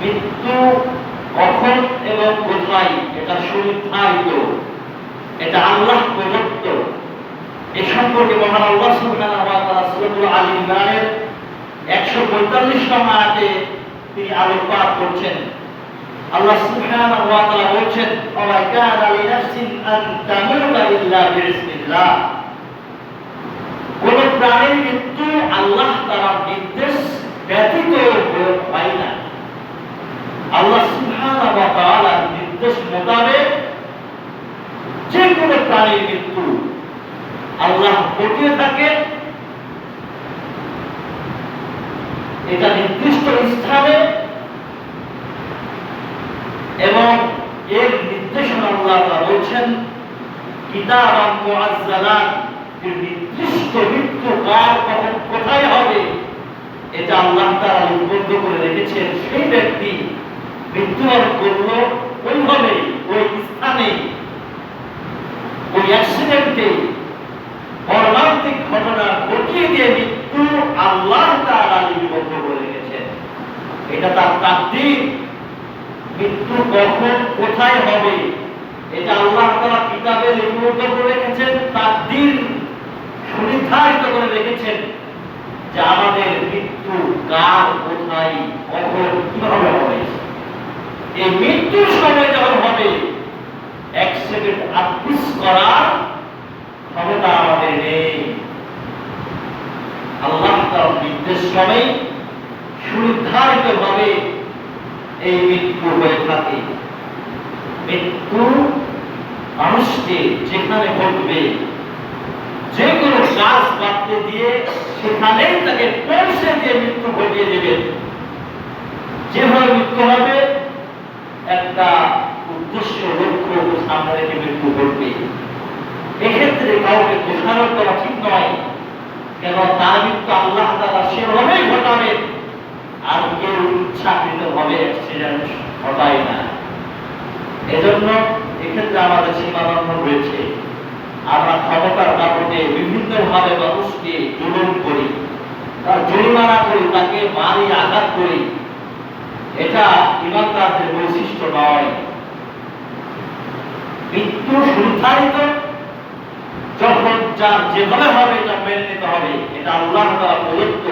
মৃত্যু কখন এবং কোথায় এটা সুনির্ধারিত, এটা আল্লাহ প্রদত্ত। এ সম্পর্কে মহান আল্লাহ সুবহানাহু ওয়া তাআলা সূরা আল ইমরানের 145 নং আয়াতে তিনি আলোকপাত করছেন। আল্লাহ সুবহানাহু ওয়া তাআলা বলছেন, ওয়া কানা লিনাফসিন আন তামুতা ইল্লা বিইজনিল্লাহ। কোন প্রাণীর মৃত্যু আল্লাহ তাআলার নির্দেশ ব্যতীত হয় না। আল্লাহ সুবহানাহু ওয়া তাআলার নির্দেশ মোতাবেক যে কোনো প্রাণীর মৃত্যু আল্লাহ ঘটিয়ে থাকে। এটা নির্দিষ্ট স্থানে এবং এর নির্দেশনা আল্লাহ তাআলা বলছেন কিতাবান মুআজ্জালান, নির্দিষ্ট মৃত্যু কার কখন কোথায় হবে এটা আল্লাহ তাআলা লিপিবদ্ধ করে রেখেছেন। সেই ব্যক্তি মৃত্যুবরণ করলো ওইভাবে, ওই স্থানে, ওই অ্যাক্সিডেন্টে, মর্মান্তিক ঘটনা ঘটিয়ে দিয়ে মৃত্যু আল্লাহ তাআলা লিপিবদ্ধ করে রেখেছেন। এটা তার তাকদীর। মৃত্যু কখন কোথায় হবে এটা আল্লাহ তাআলা কিতাবে লিপিবদ্ধ করে রেখেছেন, তাকদীর সুনির্ধারিত করে রেখেছেন যে আমাদের মৃত্যু কার কোথায় কখন কিভাবে হবে। এই মৃত্যুর সময় যখন হবে, এক সেকেন্ড আত্মীস করার ক্ষমতা আমাদের নেই। আল্লাহ তাআলার নির্দেশ ক্রমে সুনির্ধারিত ভাবে এই মৃত্যু হয়ে থাকে। মৃত্যু মানুষকে যেখানে ঘটবে, যে কোনো কাজ বাড়তে দিয়ে সেখানেই তাকে পৌঁছে দিয়ে মৃত্যু ঘটিয়ে দেবেন। যেভাবে মৃত্যু হবে একটা উদ্দেশ্য লক্ষ্য সামনে রেখে মৃত্যু ঘটবে। এক্ষেত্রে কাউকে দোষারোপ করা ঠিক নয়, কেন তার মৃত্যু আল্লাহ তাআলা সেভাবেই ঘটাবেন। আর কেউ ইচ্ছাকৃত ভাবে অ্যাক্সিডেন্ট ঘটায় না। এজন্য এক্ষেত্রে আমাদের সীমালঙ্ঘন রয়েছে। আমরা ক্ষমতার কারণে বিভিন্ন ভাবে মানুষকে জুলুম করি, তার জরিমানা করি, তাকে মারি, আঘাত করি। এটা ইমানদারদের বৈশিষ্ট্য নয়। মৃত্যু সুনির্ধারিত, যখন যা যেভাবে হবে এটা মেনে নিতে হবে। এটা আল্লাহ তাআলা প্রদত্ত।